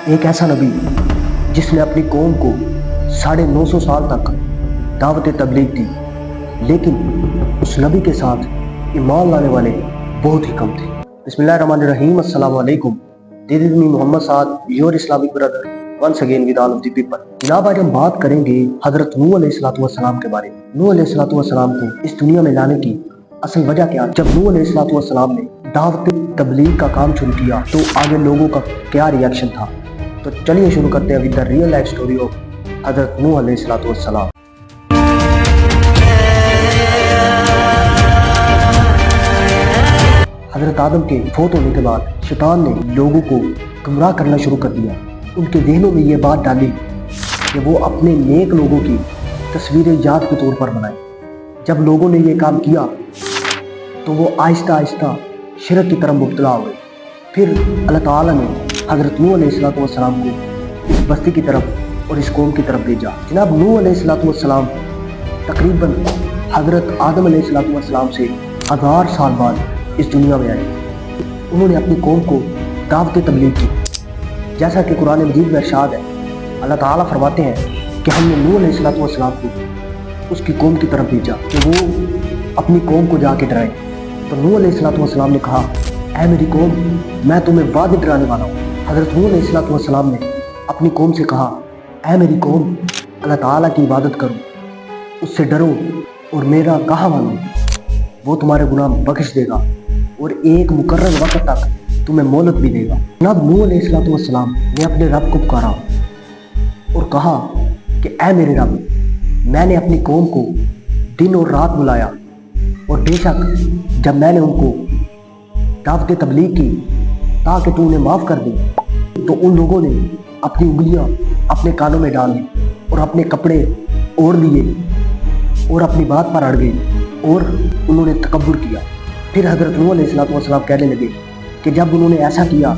ایک ایسا نبی جس نے اپنی قوم کو 950 سال تک دعوت تبلیغ دی، لیکن اس نبی کے ساتھ ایمان لانے والے بہت ہی کم تھے۔ بسم اللہ الرحمن الرحیم۔ السلام علیکم۔ This is me Muhammad Saad, your Islamic brother, once again with all of the people. جناب آج ہم بات کریں گے حضرت نوح علیہ السلام کے بارے میں۔ نوح علیہ السلام کو اس دنیا میں لانے کی اصل وجہ کیا؟ جب نوح علیہ السلام نے دعوت تبلیغ کا کام شروع کیا تو آگے لوگوں کا کیا ریاکشن تھا؟ تو چلیے شروع کرتے ہیں with the real life story of حضرت نوح علیہ السلام۔ حضرت آدم کے فوت ہونے کے بعد شیطان نے لوگوں کو گمراہ کرنا شروع کر دیا۔ ان کے ذہنوں میں یہ بات ڈالی کہ وہ اپنے نیک لوگوں کی تصویریں یاد کے طور پر بنائیں۔ جب لوگوں نے یہ کام کیا تو وہ آہستہ آہستہ شرک کی طرف مبتلا ہوئے۔ پھر اللہ تعالیٰ نے حضرت نوح علیہ السلام کو اس بستی کی طرف اور اس قوم کی طرف بھیجا۔ جناب نوح علیہ السلام تقریباً حضرت آدم علیہ السلام سے 1000 سال بعد اس دنیا میں آئے۔ انہوں نے اپنی قوم کو دعوت تبلیغ کی، جیسا کہ قرآن مجید میں ارشاد ہے۔ اللہ تعالیٰ فرماتے ہیں کہ ہم نے نوح علیہ السلام کو اس کی قوم کی طرف بھیجا کہ وہ اپنی قوم کو جا کے ڈرائیں۔ تو نوح علیہ السلام نے کہا، اے میری قوم، میں تمہیں واضح ڈرانے والا ہوں۔ حضرت نوح علیہ السلام نے اپنی قوم سے کہا، اے میری قوم، اللہ تعالیٰ کی عبادت کرو، اس سے ڈرو اور میرا کہا مانو، وہ تمہارے گناہ بخش دے گا اور ایک مقرر وقت تک تمہیں مہلت بھی دے گا۔ جناب نوح علیہ السلام نے اپنے رب کو پکارا اور کہا کہ اے میرے رب، میں نے اپنی قوم کو دن اور رات بلایا، اور بے شک جب میں نے ان کو دعوت تبلیغ کی تاکہ تو انہیں معاف کر دے تو ان لوگوں نے اپنی انگلیاں اپنے کانوں میں ڈال لی اور اپنے کپڑے اوڑھ لیے اور اپنی بات پر اڑ گئے اور انہوں نے تکبر کیا۔ پھر حضرت نوح علیہ السلام کہنے لگے کہ جب انہوں نے ایسا کیا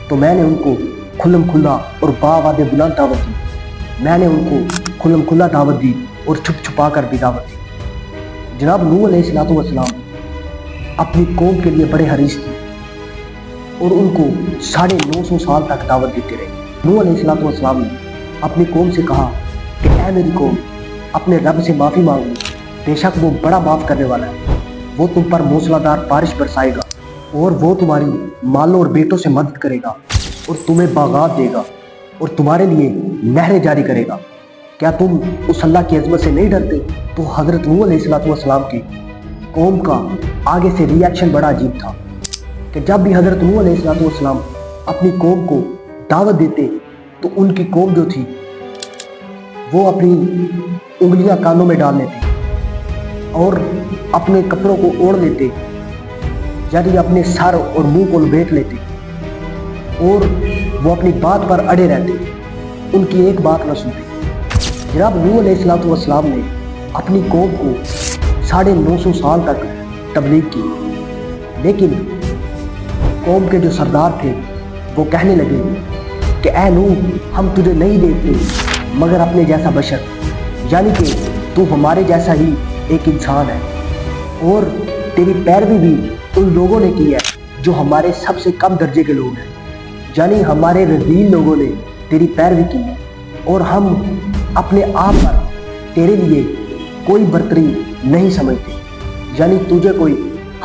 تو میں نے ان کو کھلم کھلا اور باوعدہ بلند دعوت دی۔ میں نے ان کو کھلم کھلا دعوت دی اور چھپ چھپا کر بھی دعوت دی۔ جناب نوح علیہ السلام اپنی قوم کے لیے بڑے حریص تھے اور ان کو 950 سال تک دعوت دیتے رہے۔ نوح علیہ السلام نے اپنی قوم سے کہا کہ اے میری قوم، اپنے رب سے معافی مانگو، بے شک وہ بڑا معاف کرنے والا ہے۔ وہ تم پر موسلا دار بارش برسائے گا اور وہ تمہاری مالوں اور بیٹوں سے مدد کرے گا اور تمہیں باغات دے گا اور تمہارے لیے نہریں جاری کرے گا۔ کیا تم اس اللہ کی عظمت سے نہیں ڈرتے؟ تو حضرت نوح علیہ السلام کی قوم کا آگے سے ری ایکشن بڑا عجیب تھا کہ جب بھی حضرت نوح علیہ السلام اپنی قوم کو دعوت دیتے تو ان کی قوم جو تھی وہ اپنی انگلیاں کانوں میں ڈال لیتے اور اپنے کپڑوں کو اوڑھ لیتے، یعنی اپنے سر اور منہ کو لپیٹ لیتے اور وہ اپنی بات پر اڑے رہتے، ان کی ایک بات نہ سنتے۔ جناب نوح علیہ السلام نے اپنی قوم کو 950 سال تک تبلیغ کی، لیکن قوم کے جو سردار تھے وہ کہنے لگے کہ اے نوح، ہم تجھے نہیں دیکھتے مگر اپنے جیسا بشر، یعنی کہ تو ہمارے جیسا ہی ایک انسان ہے، اور تیری پیروی بھی ان لوگوں نے کی ہے جو ہمارے سب سے کم درجے کے لوگ ہیں، یعنی ہمارے رذیل لوگوں نے تیری پیروی کی ہے، اور ہم اپنے آپ پر تیرے لیے کوئی برتری نہیں سمجھتے، یعنی تجھے کوئی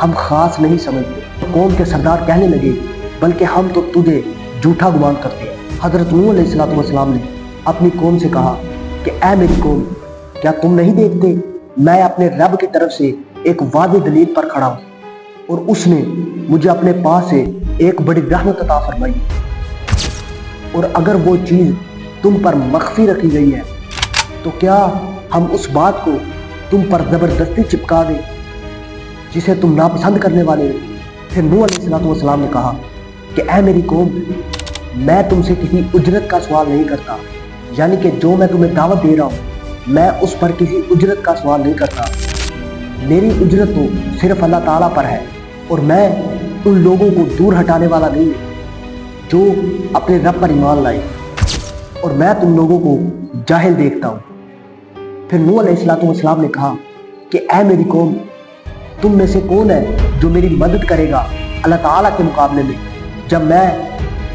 ہم خاص نہیں سمجھتے۔ قوم کے سردار کہنے لگے بلکہ ہم تو تجھے جھوٹا گمان کرتے ہیں۔ حضرت نوح علیہ السلام نے اپنی قوم سے کہا کہ اے میری قوم، کیا تم نہیں دیکھتے میں اپنے رب کی طرف سے ایک واضح دلیل پر کھڑا ہوں اور اس نے مجھے اپنے پاس سے ایک بڑی رحمت عطا فرمائی، اور اگر وہ چیز تم پر مخفی رکھی گئی ہے تو کیا ہم اس بات کو تم پر زبردستی چپکا دیں جسے تم ناپسند کرنے والے ہو؟ پھر نوح علیہ السلام نے کہا کہ اے میری قوم، میں تم سے کسی اجرت کا سوال نہیں کرتا، یعنی کہ جو میں تمہیں دعوت دے رہا ہوں میں اس پر کسی اجرت کا سوال نہیں کرتا۔ میری اجرت تو صرف اللہ تعالیٰ پر ہے، اور میں ان لوگوں کو دور ہٹانے والا نہیں ہوں جو اپنے رب پر ایمان لائے، اور میں تم لوگوں کو جاہل دیکھتا ہوں۔ پھر نوح علیہ السلام نے کہا کہ اے میری قوم، تم میں سے کون ہے جو میری مدد کرے گا اللہ تعالیٰ کے مقابلے میں، جب میں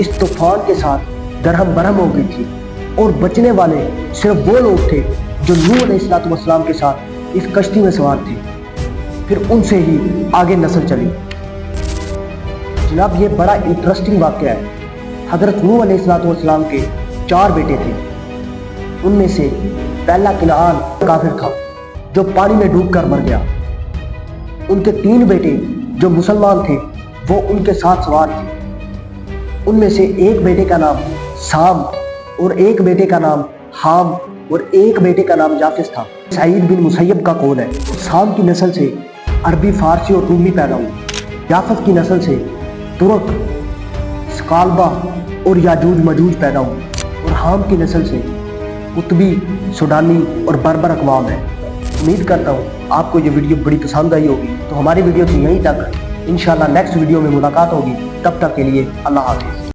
اس طوفان کے ساتھ درہم برہم ہو گئی تھی اور بچنے والے صرف وہ لوگ تھے جو نوح علیہ السلام کے ساتھ اس کشتی میں سوار تھے۔ پھر ان سے ہی آگے نسل چلی۔ جناب یہ بڑا انٹرسٹنگ واقعہ ہے۔ حضرت نوح علیہ السلام کے 4 بیٹے تھے۔ ان میں سے پہلا کنعان کافر تھا جو پانی میں ڈوب کر مر گیا۔ ان کے 3 بیٹے جو مسلمان تھے وہ ان کے ساتھ سوار تھے۔ ان میں سے ایک بیٹے کا نام سام اور ایک بیٹے کا نام حام اور ایک بیٹے کا نام یافس تھا۔ سعید بن مسیب کا قول ہے سام کی نسل سے عربی، فارسی اور رومی پیدا ہوئے۔ یافس کی نسل سے ترک، سکالبا اور یاجوج مجوج پیدا ہوئے اور حام کی نسل سے قطبی، سوڈانی اور بربر اقوام ہے۔ امید کرتا ہوں آپ کو یہ ویڈیو بڑی پسند آئی ہوگی۔ تو ہماری ویڈیو سے یہیں تک، انشاءاللہ نیکسٹ ویڈیو میں ملاقات ہوگی۔ تب تک کے لیے اللہ حافظ۔